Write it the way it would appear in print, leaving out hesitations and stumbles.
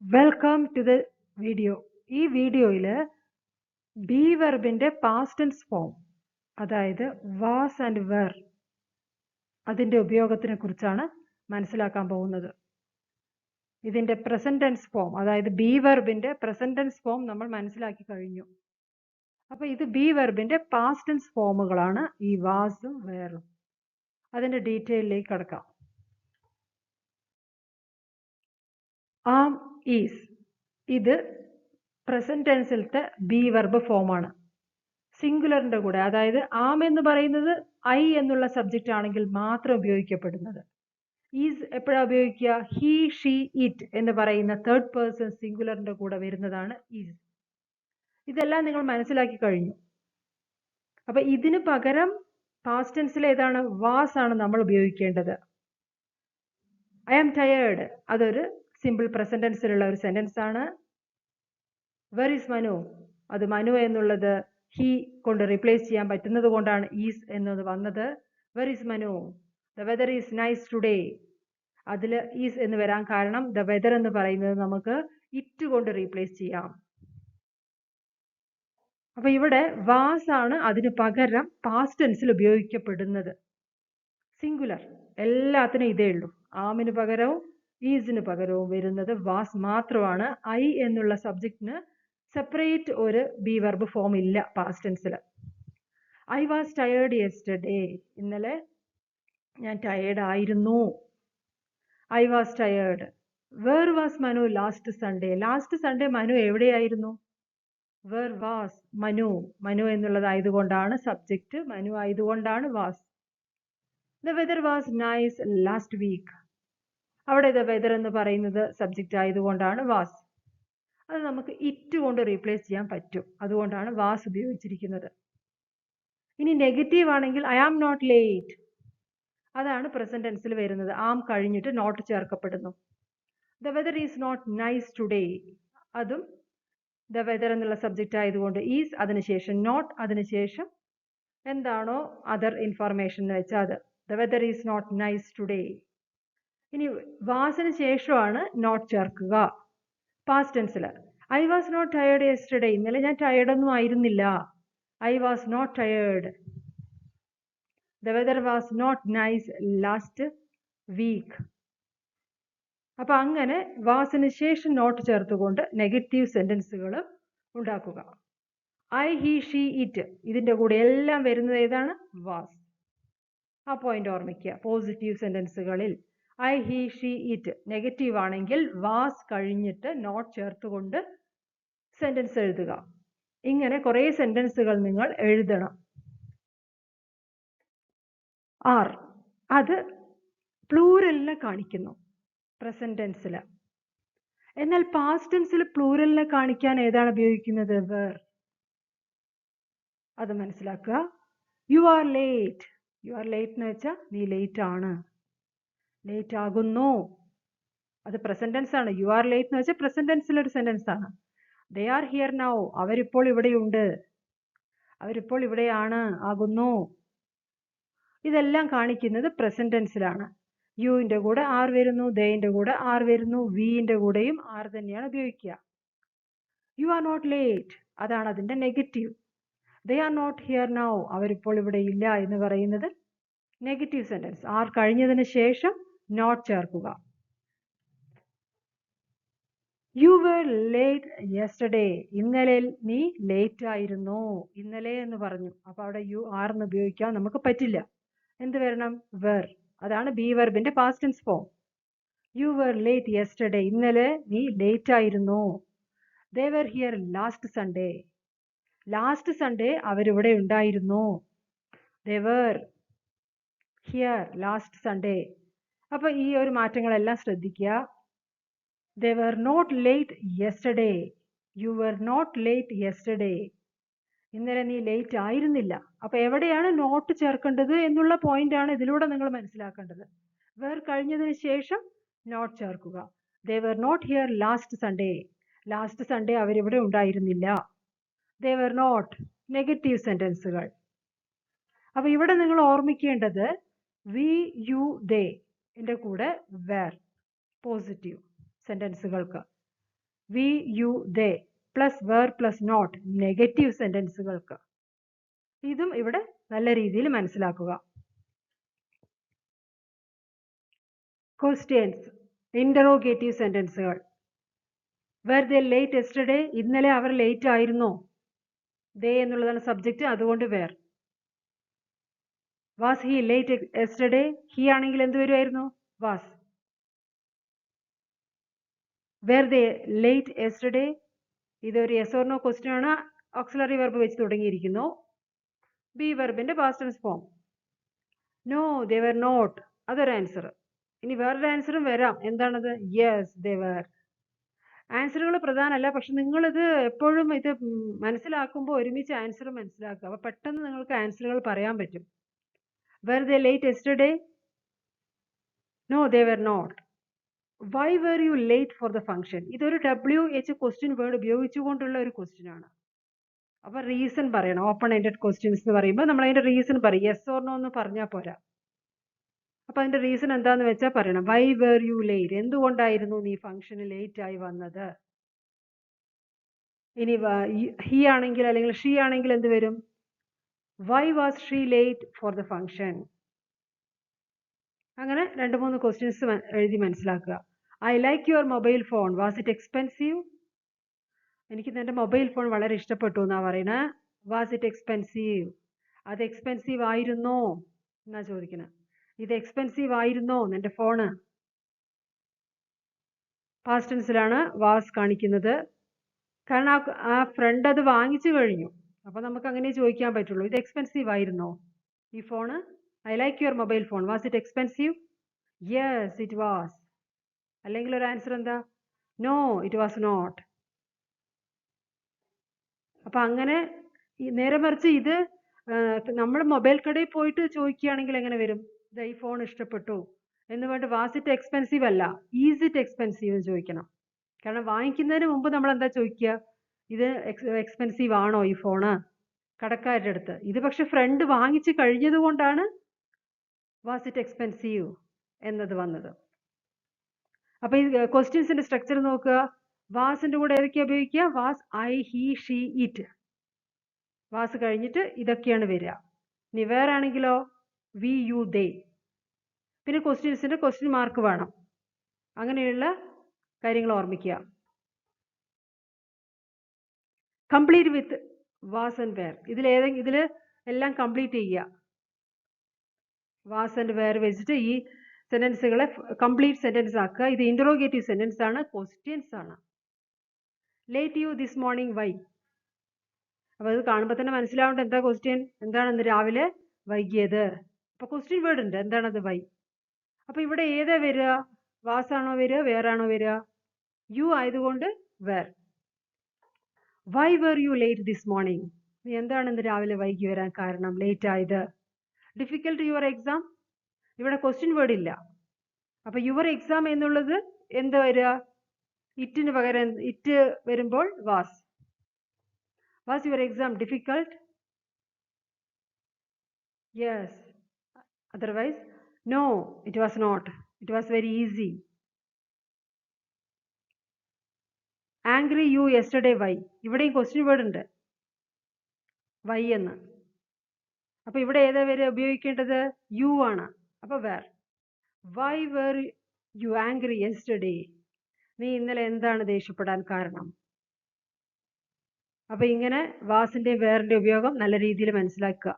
Welcome to the video. ഈ വീഡിയോയിൽ B വെർബിന്റെ പാസ്റ്റ് ടെൻസ് ഫോം, അതായത് വാസ് ആൻഡ് വെർ, അതിന്റെ ഉപയോഗത്തിനെ കുറിച്ചാണ് മനസ്സിലാക്കാൻ പോകുന്നത്. ഇതിന്റെ പ്രസന്റ് ടെൻസ് ഫോം, അതായത് ബി വെർബിന്റെ പ്രസന്റ് ടെൻസ് ഫോം നമ്മൾ മനസ്സിലാക്കി കഴിഞ്ഞു. അപ്പൊ ഇത് ബി വെർബിന്റെ പാസ്റ്റ് ടെൻസ് ഫോമുകളാണ്, ഈ വാസും വെറും. അതിന്റെ ഡീറ്റെയിലേക്ക് കടക്കാം. ആം, ഈസ്, ഇത് പ്രസന്റ് ടെൻസിലത്തെ ബി വെർബ് ഫോമാണ്. സിംഗുലറിന്റെ കൂടെ, അതായത് ആം എന്ന് പറയുന്നത് ഐ എന്നുള്ള സബ്ജക്റ്റ് ആണെങ്കിൽ മാത്രം ഉപയോഗിക്കപ്പെടുന്നത്. ഈസ് എപ്പോഴാണ് ഉപയോഗിക്കുക? ഹി, ഷീ, ഇറ്റ് എന്ന് പറയുന്ന തേർഡ് പേഴ്സൺ സിംഗുലറിന്റെ കൂടെ വരുന്നതാണ് ഈസ്. ഇതെല്ലാം നിങ്ങൾ മനസ്സിലാക്കി കഴിഞ്ഞു. അപ്പൊ ഇതിന് പകരം പാസ്റ്റ് ടെൻസിൽ ഏതാണ്? വാസ് ആണ് നമ്മൾ ഉപയോഗിക്കേണ്ടത്. ഐ ആം ടയേർഡ്, അതൊരു സിമ്പിൾ പ്രസന്റ് ടെൻസിലുള്ള ഒരു സെന്റൻസ് ആണ്. വെർ ഈസ് മനു, അത് മനു എന്നുള്ളത് ഹി കൊണ്ട് റീപ്ലേസ് ചെയ്യാൻ പറ്റുന്നത് കൊണ്ടാണ് ഈസ് എന്നത് വന്നത്. Were is Manu? The weather is nice today, അതിൽ ഈസ് എന്ന് വരാൻ കാരണം ദ വെദർ എന്ന് പറയുന്നത് നമുക്ക് ഇറ്റ് കൊണ്ട് റീപ്ലേസ് ചെയ്യാം. അപ്പൊ ഇവിടെ വാസ് ആണ് അതിന് പകരം പാസ്റ്റ് ടെൻസിൽ ഉപയോഗിക്കപ്പെടുന്നത്. സിംഗുലർ എല്ലാത്തിനും ഇതേ ഉള്ളൂ. ആമിന് പകരവും ഈസിന് പകരവും വരുന്നത് വാസ് മാത്രമാണ്. ഐ എന്നുള്ള സബ്ജക്റ്റിന് സെപ്പറേറ്റ് ഒരു ബി വെർബ് ഫോം ഇല്ല പാസ്റ്റ് ടെൻസിൽ. ഐ വാസ് ടയേർഡ് യെസ്റ്റർഡേ, ഇന്നലെ ഞാൻ ടയേർഡ് ആയിരുന്നു. I was tired. Where was Manu last Sunday, last Sunday Manu എവിടെയായിരുന്നു? വേർ വാസ് മനു, മനു എന്നുള്ളതായതുകൊണ്ടാണ് സബ്ജക്റ്റ്, മനു ആയതുകൊണ്ടാണ് was. The weather was nice last week, അവിടെ ദ വെദർ എന്ന് പറയുന്നത് സബ്ജക്റ്റ് ആയതുകൊണ്ടാണ് വാസ്. അത് നമുക്ക് ഇറ്റ് കൊണ്ട് റീപ്ലേസ് ചെയ്യാൻ പറ്റും, അതുകൊണ്ടാണ് വാസ് ഉപയോഗിച്ചിരിക്കുന്നത്. ഇനി നെഗറ്റീവ് ആണെങ്കിൽ ഐ ആം നോട്ട് ലേറ്റ്, അതാണ് പ്രസന്റ് ടെൻസിൽ വരുന്നത്. ആം കഴിഞ്ഞിട്ട് നോട്ട് ചേർക്കപ്പെടുന്നു. The weather is not nice today, അതും ദ വെദർ എന്നുള്ള സബ്ജക്റ്റ് ആയതുകൊണ്ട് ഈസ്, അതിനുശേഷം നോട്ട്, അതിനുശേഷം എന്താണോ അതർ ഇൻഫർമേഷൻ എന്ന് വെച്ചാൽ അത്. The weather is not nice today. ഇനി വാസിന് ശേഷമാണ് നോട്ട് ചേർക്കുക പാസ്റ്റ് ടെൻസിൽ. I was not tired yesterday, ഇന്നലെ ഞാൻ ടയേർഡ് ഒന്നും ആയിരുന്നില്ല. I was not tired. The weather was not nice last week. അപ്പൊ അങ്ങനെ വാസിന് ശേഷം നോട്ട് ചേർത്തുകൊണ്ട് നെഗറ്റീവ് സെന്റൻസുകൾ ഉണ്ടാക്കുക. ഐ, ഹി, ഷീ, ഇറ്റ്, ഇതിന്റെ കൂടെ എല്ലാം വരുന്നത് ഏതാണ്? വാസ്. ആ പോയിന്റ് ഓർമ്മിക്കുക. പോസിറ്റീവ് സെന്റൻസുകളിൽ I, he, she, it negative ആണെങ്കിൽ വാസ് കഴിഞ്ഞിട്ട് നോട്ട് ചേർത്തുകൊണ്ട് സെന്റൻസ് എഴുതുക. ഇങ്ങനെ കുറെ സെന്റൻസുകൾ നിങ്ങൾ എഴുതണം. ആർ, അത് പ്ലൂറലിനെ കാണിക്കുന്നു പ്രസന്റ് ടെൻസിൽ. എന്നാൽ പാസ്റ്റ് ടെൻസിൽ പ്ലൂറലിനെ കാണിക്കാൻ ഏതാണ് ഉപയോഗിക്കുന്നത്? വേർ. അത് മനസ്സിലാക്കുക. You are late, you are late എന്ന് വെച്ചാൽ നീ ലേറ്റ് ആണ്, ലേറ്റ് ആകുന്നു, അത് പ്രസന്റ് ടെൻസ് ആണ്. യു ആർ ലേറ്റ് എന്ന് വെച്ചാൽ പ്രസന്റ് ടെൻസിൽ ഒരു സെന്റൻസ് ആണ്. ദേ ആർ ഹിയർ നൗ, അവരിപ്പോൾ ഇവിടെയുണ്ട്, അവരിപ്പോൾ ഇവിടെയാണ്, ആകുന്നു. ഇതെല്ലാം കാണിക്കുന്നത് പ്രസന്റ് ടെൻസിലാണ്. യുവിന്റെ കൂടെ ആർ വരുന്നു, ദേന്റെ കൂടെ ആർ വരുന്നു, വിന്റെ കൂടെയും ആർ തന്നെയാണ് ഉപയോഗിക്കുക. യു ആർ നോട്ട് ലേറ്റ്, അതാണ് അതിന്റെ negative. They are not here now, അവരിപ്പോൾ ഇവിടെ ഇല്ല എന്ന് പറയുന്നത് നെഗറ്റീവ് സെന്റൻസ്. ആർ കഴിഞ്ഞതിന് ശേഷം നോട്ട് ചേർക്കുക. യു വേർ ലേറ്റ് യെസ്റ്റർഡേ, ഇന്നലെ നീ ലേറ്റ് ആയിരുന്നു. ഇന്നലെ എന്ന് പറഞ്ഞു, അപ്പൊ അവിടെ യു ആർന്ന് ഉപയോഗിക്കാൻ നമുക്ക് പറ്റില്ല. എന്ത് വരണം? വെർ. അതാണ് ബി വെർബിന്റെ past tense form. You were late yesterday, ഇന്നലെ നീ ലേറ്റ് ആയിരുന്നു. They were here last Sunday, last Sunday അവരിവിടെ ഉണ്ടായിരുന്നു. They were here last Sunday. അപ്പൊ ഈ ഒരു മാറ്റങ്ങളെല്ലാം ശ്രദ്ധിക്കുക. They were not late yesterday. You were not late yesterday. ഇന്നലെ നീ ലേറ്റ് ആയിരുന്നില്ല. അപ്പൊ എവിടെയാണ് നോട്ട് ചേർക്കേണ്ടത് എന്നുള്ള പോയിന്റ് ആണ് ഇതിലൂടെ നിങ്ങൾ മനസ്സിലാക്കേണ്ടത്. വേർ കഴിഞ്ഞതിന് ശേഷം നോട്ട് ചേർക്കുക. They were not here last Sunday. Last Sunday അവരിവിടെ ഉണ്ടായിരുന്നില്ല. They were not. നെഗറ്റീവ് സെന്റൻസുകൾ. അപ്പൊ ഇവിടെ നിങ്ങൾ ഓർമ്മിക്കേണ്ടത് വി, യു, ദേ ന്റെ കൂടെ വേർ പോസിറ്റീവ് സെന്റൻസുകൾക്ക്. We you they plus were plus not negative സെന്റൻസുകൾക്ക്. ഇതും ഇവിടെ നല്ല രീതിയിൽ മനസ്സിലാക്കുക. ക്വസ്റ്റ്യൻസ്, ഇന്ററോഗേറ്റീവ് സെന്റൻസുകൾ. വെർ ദേ ലേറ്റ് യെസ്റ്റർഡേ, ഇന്നലെ അവർ ലേറ്റ് ആയിരുന്നോ? ദേ എന്നുള്ളതാണ് സബ്ജക്റ്റ്, അതുകൊണ്ട് were. Was he late yesterday, he ആണെങ്കിൽ എന്ത് വരുമായിരുന്നു? Was. Were they late yesterday, ഇതൊരു യെസ് ഓർ നോ ക്വസ്റ്റ്യൻ ആണ്. ഓക്സിലറി വെർബ് വെച്ച് തുടങ്ങിയിരിക്കുന്നു. ബി വെർബിന്റെ past tense form. No they were not, അതൊരു ആൻസർ. ഇനി വേറൊരു ആൻസറും വരാം. എന്താണത്? Yes they were. ആൻസറുകൾ പ്രധാനമല്ല, പക്ഷെ നിങ്ങളിത് എപ്പോഴും ഇത് മനസ്സിലാക്കുമ്പോൾ ഒരുമിച്ച് ആൻസർ മനസ്സിലാക്കുക. അപ്പൊ പെട്ടെന്ന് നിങ്ങൾക്ക് ആൻസറുകൾ പറയാൻ പറ്റും. Were they late yesterday, no they were not. Why were you late for the function, ഇതൊരു WH ക്വസ്റ്റ്യൻ വേർഡ് ഉപയോഗിച്ചുകൊണ്ടുള്ള ഒരു ക്വസ്റ്റ്യൻ ആണ്. അപ്പൊ റീസൺ പറയണം. ഓപ്പൺ എൻഡഡ് ക്വസ്റ്റ്യൻസ് എന്ന് പറയുമ്പോൾ നമ്മൾ അതിന്റെ റീസൺ പറയും. യെസ് ഓർ നോ എന്ന് പറഞ്ഞാൽ പോരാ. അപ്പൊ അതിന്റെ റീസൺ എന്താന്ന് വെച്ചാൽ പറയണം. വൈ വെർ യു ലേറ്റ്, എന്തുകൊണ്ടായിരുന്നു നീ ഫംഗ്ഷന് ലേറ്റ് ആയി വന്നത്? ഇനി ഹി ആണെങ്കിൽ അല്ലെങ്കിൽ ഷീ ആണെങ്കിൽ എന്ത് വരും? Why was she late for the function. അങ്ങനെ 2-3 ക്വസ്റ്റ്യൻസ് എഴുതി മനസ്സിലാക്കുക. I like your mobile phone, was it expensive? എനിക്ക് നിന്റെ മൊബൈൽ ഫോൺ വളരെ ഇഷ്ടപ്പെട്ടു എന്നാ പറയുന്നത്. വാസ് ഇറ്റ് എക്സ്പെൻസീവ്, അത് എക്സ്പെൻസീവ് ആയിരുന്നോ എന്നാ ചോദിക്കുന്നത്. ഇത് എക്സ്പെൻസീവ് ആയിരുന്നോ നിന്റെ ഫോണ്? പാസ്റ്റ് ടെൻസിലാണ് വാസ് കാണിക്കുന്നത്. കാരണം ആ ഫ്രണ്ട് അത് വാങ്ങിച്ചു കഴിഞ്ഞു. അപ്പൊ നമുക്ക് അങ്ങനെ ചോദിക്കാൻ പറ്റുള്ളൂ. ഇത് എക്സ്പെൻസീവ് ആയിരുന്നോ ഈ phone? I like your mobile phone, was it expensive? Yes it was. അല്ലെങ്കിൽ ഒരു ആൻസർ എന്താ? No it was not. അപ്പൊ അങ്ങനെ നേരെ മറിച്ച് ഇത് നമ്മൾ മൊബൈൽ കടയിൽ പോയിട്ട് ചോദിക്കുകയാണെങ്കിൽ എങ്ങനെ വരും? ഈ ഫോൺ ഇഷ്ടപ്പെട്ടു എന്ന് പറഞ്ഞിട്ട് വാസ് ഇറ്റ് എക്സ്പെൻസീവ് അല്ല, ഈസ് ഇറ്റ് എക്സ്പെൻസീവ് എന്ന് ചോദിക്കണം. കാരണം വാങ്ങിക്കുന്നതിന് മുമ്പ് നമ്മൾ എന്താ ചോദിക്കുക? ഇത് എക്സ്പെൻസീവ് ആണോ ഈ ഫോണ്, കടക്കാരുടെ അടുത്ത്. ഇത് പക്ഷെ ഫ്രണ്ട് വാങ്ങിച്ചു കഴിഞ്ഞത് കൊണ്ടാണ് വാസ് ഇറ്റ് എക്സ്പെൻസീവ് എന്നത് വന്നത്. അപ്പൊ ഈ ക്വസ്റ്റ്യൻസിന്റെ സ്ട്രക്ചർ നോക്കുക. വാസിന്റെ കൂടെ ഏതൊക്കെയാ ഉപയോഗിക്കുക? Was, I, he, she, it. Was കഴിഞ്ഞിട്ട് ഇതൊക്കെയാണ് വരിക. ഇനി വേറെ ആണെങ്കിലോ വി യു ദേ. പിന്നെ ക്വസ്റ്റ്യൻസിന്റെ ക്വസ്റ്റ്യൻ മാർക്ക് വേണം. അങ്ങനെയുള്ള കാര്യങ്ങൾ ഓർമ്മിക്കുക. Complete with was and where. ഇതില് എല്ലാം കംപ്ലീറ്റ് ചെയ്യുക. വാസ് ആൻഡ് വേർ വെച്ചിട്ട് ഈ സെന്റൻസുകളെ കംപ്ലീറ്റ് സെന്റൻസ് ആക്കുക. ഇത് ഇന്ററോഗേറ്റീവ് സെന്റൻസ് ആണ്, ക്വസ്റ്റ്യൻസ് ആണ്. Late you this morning, why? അപ്പൊ അത് കാണുമ്പോൾ തന്നെ മനസ്സിലാവേണ്ട എന്താ ക്വസ്റ്റ്യൻ? എന്താണ് ഇന്ന് രാവിലെ വൈകിയത്? അപ്പൊ ക്വസ്റ്റ്യൻ വേർഡ് ഉണ്ട്. എന്താണത്? വൈ. അപ്പൊ ഇവിടെ ഏതാ വരിക? വാസ് ആണോ വരിക, വേറാണോ വരിക? യു ആയതുകൊണ്ട് where. Why were you late this morning, എന്താണ് ഇന്ന് രാവിലെ വൈകി വരാൻ കാരണം, ലേറ്റ് ആയത്? ഡിഫിക്കൽട്ട് യുവർ എക്സാം, ഇവിടെ ക്വസ്റ്റ്യൻ വേർഡ് ഇല്ല. അപ്പൊ യുവർ എക്സാം എന്നുള്ളത് എന്താ വരിക? ഇറ്റിന് പകരം ഇറ്റ് വരുമ്പോൾ was. Was your exam difficult? Yes. Otherwise no it was not, it was very easy. Angry you yesterday, why? ഇവിടെയും ക്വസ്റ്റ്യൻ വേർഡ് ഉണ്ട്, വൈ എന്ന്. അപ്പൊ ഇവിടെ ഏതാ വരെ ഉപയോഗിക്കേണ്ടത്? യു ആണ്. അപ്പൊ where. Why were you angry yesterday, നീ ഇന്നലെ എന്താണ് ദേഷ്യപ്പെടാൻ കാരണം? അപ്പൊ ഇങ്ങനെ വാസിന്റെ വേറിന്റെ ഉപയോഗം നല്ല രീതിയിൽ മനസ്സിലാക്കുക.